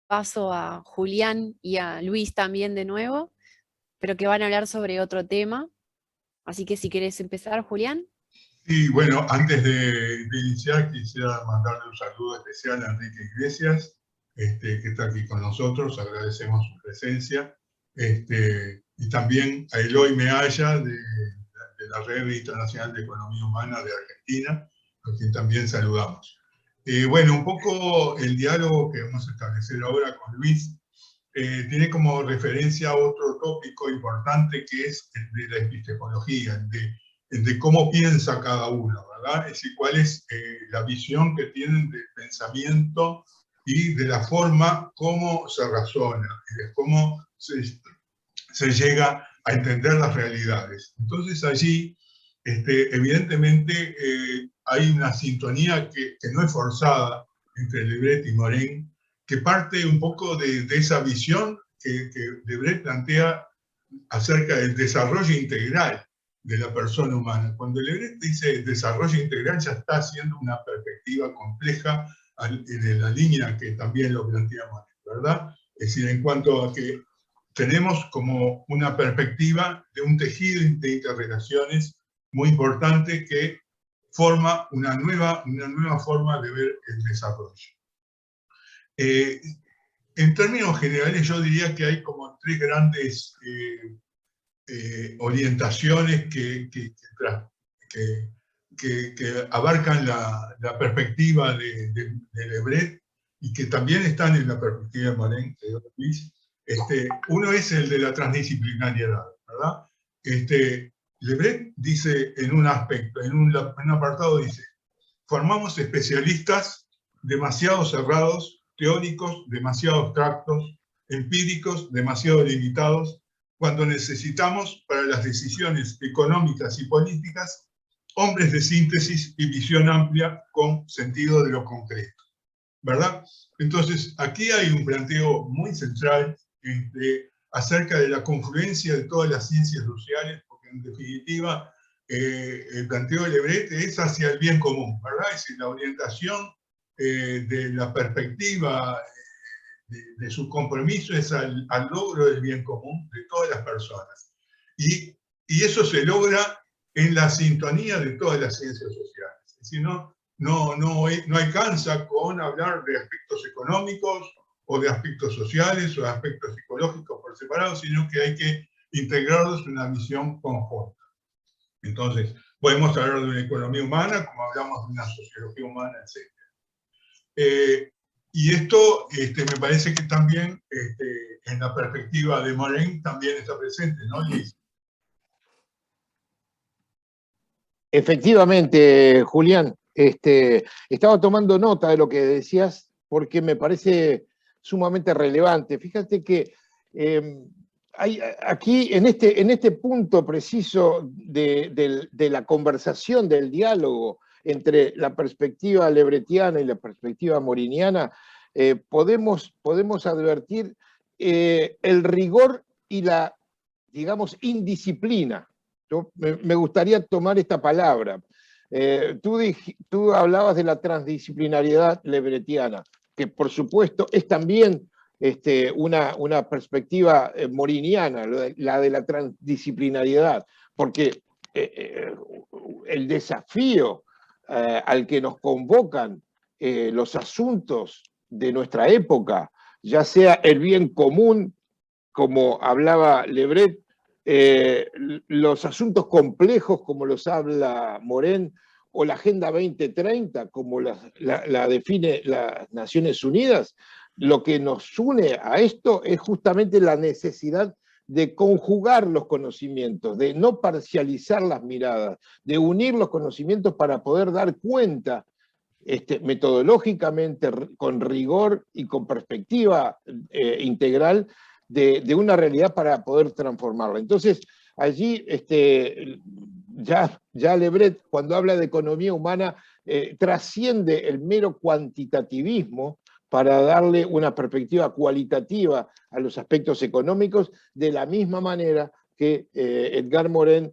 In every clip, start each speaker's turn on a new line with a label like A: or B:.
A: paso a Julián y a Luis también de nuevo, pero que van a hablar sobre otro tema. Así que si querés empezar, Julián.
B: Y bueno, antes de iniciar, quisiera mandarle un saludo especial a Enrique Iglesias, que está aquí con nosotros, agradecemos su presencia, y también a Eloy Mealla, de la Red Internacional de Economía Humana de Argentina, a quien también saludamos. Bueno, un poco el diálogo que vamos a establecer ahora con Luis tiene como referencia otro tópico importante que es el de la epistemología, el de cómo piensa cada uno, ¿verdad? Es decir, cuál es la visión que tienen del pensamiento y de la forma como se razona, y de cómo se llega a entender las realidades. Entonces allí, evidentemente, hay una sintonía que no es forzada entre Lebret y Morin, que parte un poco de esa visión que Lebret plantea acerca del desarrollo integral de la persona humana. Cuando Lebret dice desarrollo integral, ya está haciendo una perspectiva compleja de la línea que también lo planteamos, ¿verdad? Es decir, en cuanto a que tenemos como una perspectiva de un tejido de interrelaciones muy importante que forma una nueva forma de ver el desarrollo. En términos generales, yo diría que hay como tres grandes orientaciones que abarcan la perspectiva de Lebret y que también están en la perspectiva de Morin, de Luis. Uno es el de la transdisciplinariedad, ¿verdad? Lebret dice en un aspecto, en un apartado dice, formamos especialistas demasiado cerrados, teóricos demasiado abstractos, empíricos demasiado limitados, cuando necesitamos para las decisiones económicas y políticas hombres de síntesis y visión amplia con sentido de lo concreto, ¿verdad? Entonces, aquí hay un planteo muy central acerca de la confluencia de todas las ciencias sociales, porque en definitiva el planteo de Lebret es hacia el bien común, ¿verdad? Es decir, la orientación de la perspectiva de su compromiso es al logro del bien común de todas las personas. Y eso se logra en la sintonía de todas las ciencias sociales. Es decir, no alcanza con hablar de aspectos económicos o de aspectos sociales o de aspectos psicológicos por separado, sino que hay que integrarlos en una visión conjunta. Entonces, podemos hablar de una economía humana, como hablamos de una sociología humana, etc. Y esto me parece que también en la perspectiva de Morin también está presente, ¿no, Luis?
C: Efectivamente, Julián, estaba tomando nota de lo que decías porque me parece sumamente relevante. Fíjate que hay aquí, en este punto preciso de la conversación, del diálogo entre la perspectiva lebretiana y la perspectiva moriniana, podemos advertir el rigor y la, digamos, indisciplina. Me gustaría tomar esta palabra. Tú hablabas de la transdisciplinariedad lebretiana, que por supuesto es también una perspectiva moriniana, la de la transdisciplinariedad, porque el desafío al que nos convocan los asuntos de nuestra época, ya sea el bien común, como hablaba Lebret, los asuntos complejos, como los habla Morin, o la Agenda 2030, como la define las Naciones Unidas, lo que nos une a esto es justamente la necesidad de conjugar los conocimientos, de no parcializar las miradas, de unir los conocimientos para poder dar cuenta metodológicamente, con rigor y con perspectiva integral de una realidad para poder transformarla. Entonces, allí ya Lebret, cuando habla de economía humana, trasciende el mero cuantitativismo para darle una perspectiva cualitativa a los aspectos económicos, de la misma manera que Edgar Morin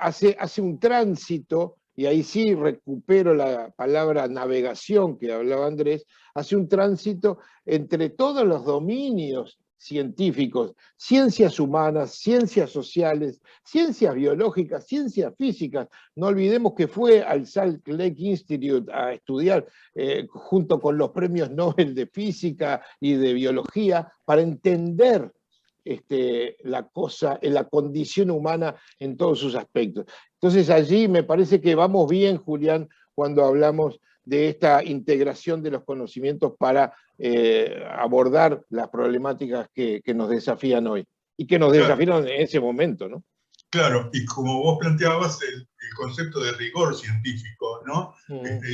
C: hace un tránsito y ahí sí recupero la palabra navegación que hablaba Andrés, hace un tránsito entre todos los dominios científicos, ciencias humanas, ciencias sociales, ciencias biológicas, ciencias físicas. No olvidemos que fue al Salt Lake Institute a estudiar junto con los premios Nobel de Física y de Biología para entender la condición humana en todos sus aspectos. Entonces allí me parece que vamos bien, Julián, cuando hablamos de esta integración de los conocimientos para abordar las problemáticas que nos desafían hoy y que nos desafiaron en ese momento, ¿no?
B: Claro, y como vos planteabas el concepto de rigor científico, ¿no?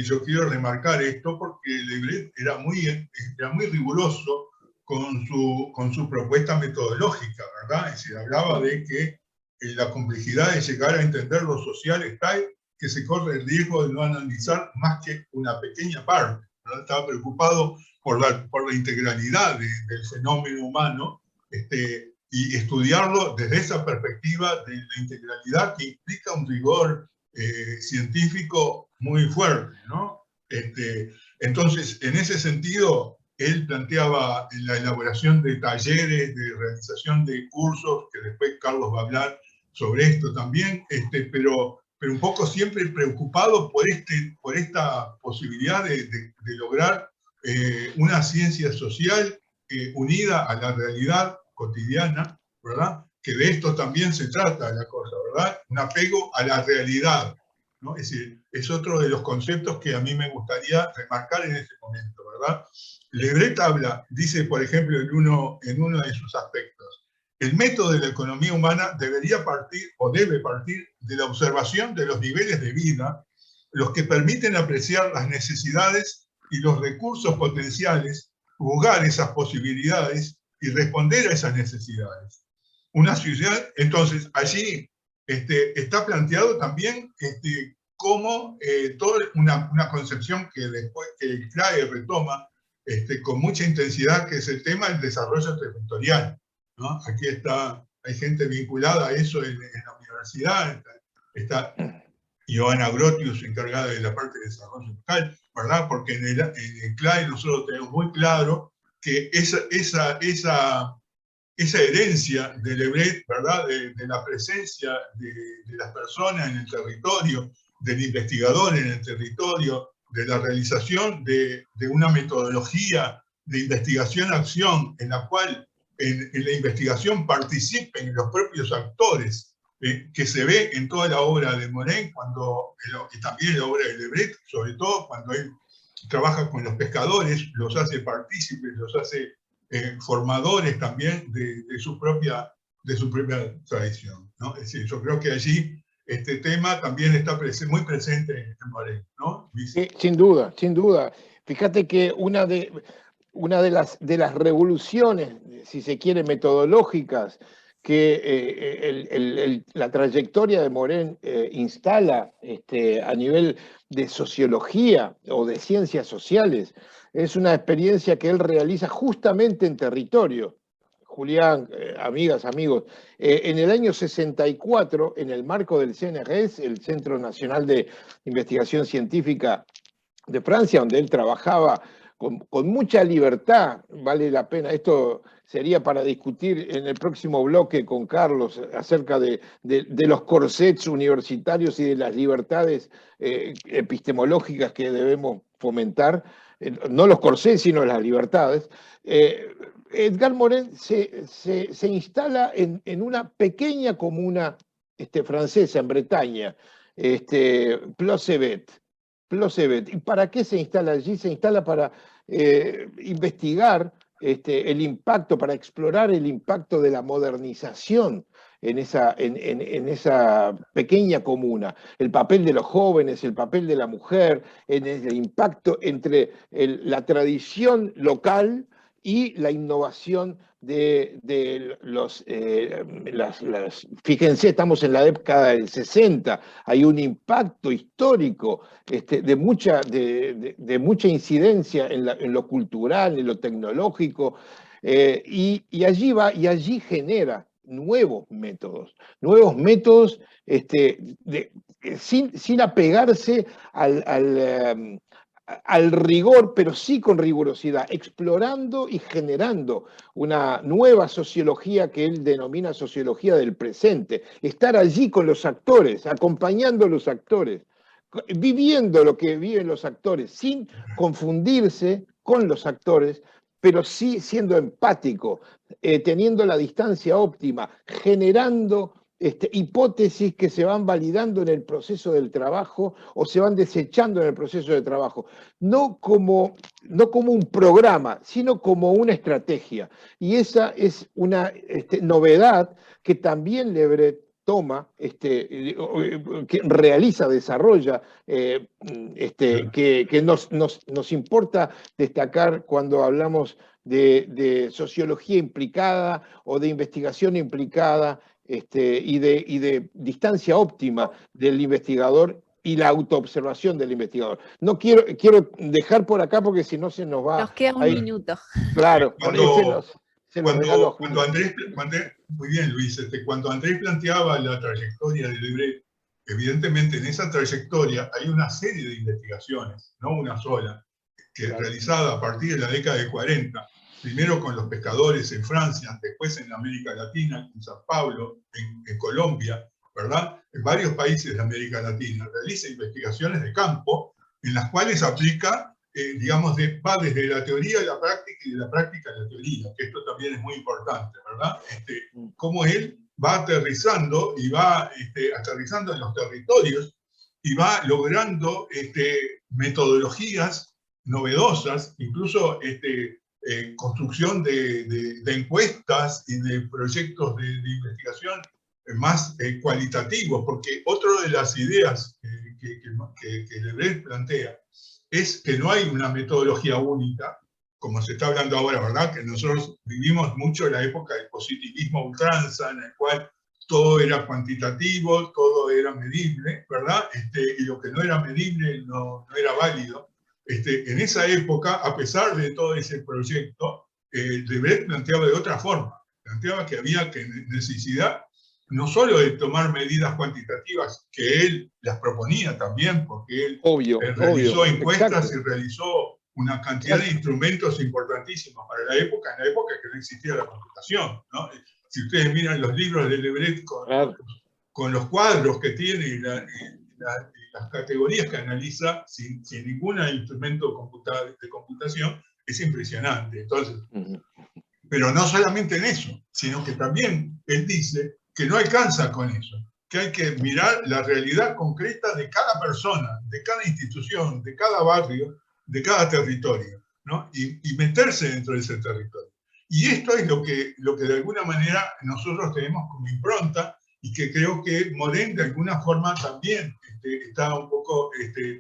B: Yo quiero remarcar esto porque Le era muy riguroso con su propuesta metodológica, ¿verdad? Es decir, hablaba de que la complejidad de llegar a entender lo social es tal que se corre el riesgo de no analizar más que una pequeña parte, ¿verdad? Estaba preocupado por la integralidad del fenómeno humano, y estudiarlo desde esa perspectiva de la integralidad que implica un rigor científico muy fuerte, ¿no? Entonces, en ese sentido, él planteaba la elaboración de talleres, de realización de cursos, que después Carlos va a hablar sobre esto también, pero un poco siempre preocupado por esta posibilidad de lograr una ciencia social unida a la realidad cotidiana, ¿verdad? Que de esto también se trata la cosa, ¿verdad? Un apego a la realidad, ¿no? Es decir, es otro de los conceptos que a mí me gustaría remarcar en este momento, ¿verdad? Le Bret dice, por ejemplo, en uno de sus aspectos, el método de la economía humana debería partir, o debe partir, de la observación de los niveles de vida, los que permiten apreciar las necesidades y los recursos potenciales, juzgar esas posibilidades y responder a esas necesidades. Una ciudad, entonces, allí está planteado también cómo toda una concepción que después que Clay retoma con mucha intensidad, que es el tema del desarrollo territorial, ¿no? Aquí hay gente vinculada a eso en la universidad, está Johanna Grotius, encargada de la parte de desarrollo local, ¿verdad? Porque en el Clay nosotros tenemos muy claro que esa herencia de Le Bret, ¿verdad? De la presencia de las personas en el territorio, del investigador en el territorio, de la realización de una metodología de investigación-acción en la cual en la investigación participen los propios actores, que se ve en toda la obra de Morin, y también en la obra de Le Bret, sobre todo cuando él trabaja con los pescadores, los hace partícipes, los hace formadores también de su propia tradición, ¿no? Es decir, yo creo que allí este tema también está muy presente en Morin, ¿no?
C: Sí, sin duda, sin duda. Fíjate que una de las revoluciones, si se quiere, metodológicas que la trayectoria de Morin instala a nivel de sociología o de ciencias sociales, es una experiencia que él realiza justamente en territorio. Julián, amigas, amigos, en el año 64, en el marco del CNRS, el Centro Nacional de Investigación Científica de Francia, donde él trabajaba con mucha libertad, vale la pena, esto sería para discutir en el próximo bloque con Carlos acerca de los corsets universitarios y de las libertades epistemológicas que debemos fomentar, no los corsets, sino las libertades. Edgar Morin se instala en una pequeña comuna francesa, en Bretaña, Plosevet. ¿Y para qué se instala allí? Se instala para investigar el impacto, para explorar el impacto de la modernización en esa pequeña comuna, el papel de los jóvenes, el papel de la mujer, en el impacto entre la tradición local y la innovación de fíjense, estamos en la década del 60, hay un impacto histórico de mucha incidencia en lo cultural, en lo tecnológico, y allí genera nuevos métodos sin apegarse al rigor, pero sí con rigurosidad, explorando y generando una nueva sociología que él denomina sociología del presente. Estar allí con los actores, acompañando a los actores, viviendo lo que viven los actores, sin confundirse con los actores, pero sí siendo empático, teniendo la distancia óptima, generando hipótesis que se van validando en el proceso del trabajo o se van desechando en el proceso de trabajo. No como un programa, sino como una estrategia. Y esa es una novedad que también Le Bret toma, que realiza, desarrolla, que nos importa destacar cuando hablamos de sociología implicada o de investigación implicada, y de distancia óptima del investigador y la autoobservación del investigador. No quiero dejar por acá porque si no se nos va.
A: Nos queda un minuto.
C: Claro, por eso se los regalo a Julio.
B: Muy bien, Luis, cuando Andrés planteaba la trayectoria de Le Bret, evidentemente en esa trayectoria hay una serie de investigaciones, no una sola, que es realizada a partir de la década de 40, primero con los pescadores en Francia, después en América Latina, en San Pablo, en Colombia, ¿verdad? En varios países de América Latina. Realiza investigaciones de campo en las cuales aplica, digamos, va desde la teoría a la práctica y de la práctica a la teoría, que esto también es muy importante, ¿verdad? Cómo él va aterrizando y va aterrizando en los territorios y va logrando metodologías novedosas, incluso construcción de encuestas y de proyectos de investigación más cualitativos, porque otra de las ideas que Le Bret plantea es que no hay una metodología única, como se está hablando ahora, ¿verdad? Que nosotros vivimos mucho la época del positivismo ultranza, en el cual todo era cuantitativo, todo era medible, ¿verdad? Y lo que no era medible no era válido. En esa época, a pesar de todo ese proyecto, Le Bret planteaba de otra forma. Planteaba que había necesidad no solo de tomar medidas cuantitativas, que él las proponía también, porque él realizó encuestas, exacto, y realizó una cantidad de instrumentos importantísimos para la época, en la época que no existía la computación, ¿no? Si ustedes miran los libros de Le Bret con los cuadros que tiene y las categorías que analiza sin ningún instrumento de computación, es impresionante. Entonces, pero no solamente en eso, sino que también él dice que no alcanza con eso, que hay que mirar la realidad concreta de cada persona, de cada institución, de cada barrio, de cada territorio, ¿no? Y meterse dentro de ese territorio. Y esto es lo que de alguna manera nosotros tenemos como impronta, y que creo que Morin de alguna forma también está un poco,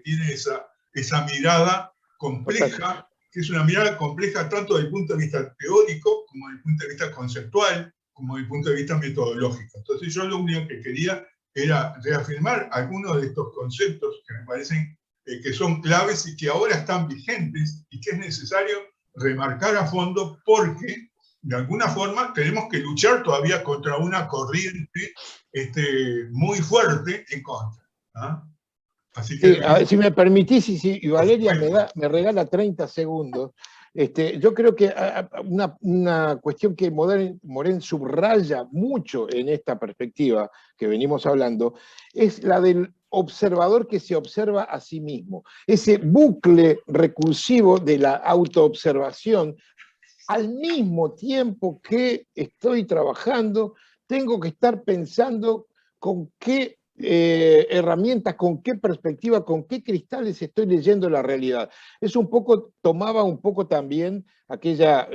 B: tiene esa mirada compleja, que es una mirada compleja tanto desde el punto de vista teórico, como desde el punto de vista conceptual, como desde el punto de vista metodológico. Entonces yo lo único que quería era reafirmar algunos de estos conceptos que me parecen que son claves y que ahora están vigentes y que es necesario remarcar a fondo porque de alguna forma tenemos que luchar todavía contra una corriente muy fuerte en contra. ¿Ah? Así que,
C: si me permitís, y Valeria me regala 30 segundos, yo creo que una cuestión que Morin subraya mucho en esta perspectiva que venimos hablando, es la del observador que se observa a sí mismo. Ese bucle recursivo de la autoobservación, al mismo tiempo que estoy trabajando, tengo que estar pensando con qué herramientas, con qué perspectiva, con qué cristales estoy leyendo la realidad. Es tomaba un poco también aquella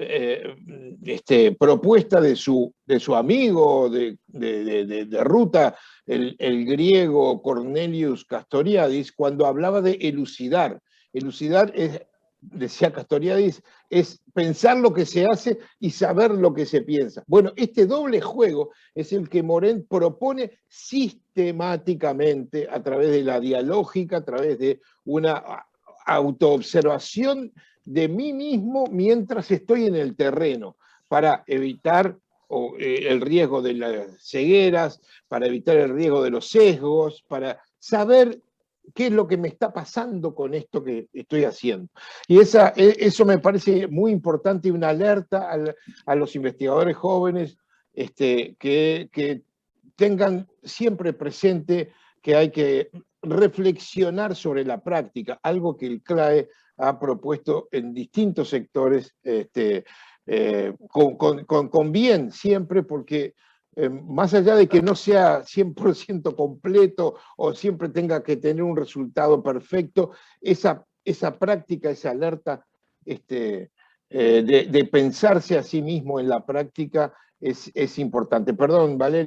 C: propuesta de su amigo de ruta, el griego Cornelius Castoriadis, cuando hablaba de elucidar. Elucidar es, decía Castoriadis, es pensar lo que se hace y saber lo que se piensa. Bueno, este doble juego es el que Morin propone sistemáticamente a través de la dialógica, a través de una autoobservación de mí mismo mientras estoy en el terreno, para evitar el riesgo de las cegueras, para evitar el riesgo de los sesgos, para saber qué es lo que me está pasando con esto que estoy haciendo. Y eso me parece muy importante y una alerta a los investigadores jóvenes que tengan siempre presente que hay que reflexionar sobre la práctica, algo que el CLAE ha propuesto en distintos sectores con bien siempre, porque más allá de que no sea 100% completo o siempre tenga que tener un resultado perfecto, esa práctica, esa alerta de pensarse a sí mismo en la práctica es importante. Perdón, Valeria.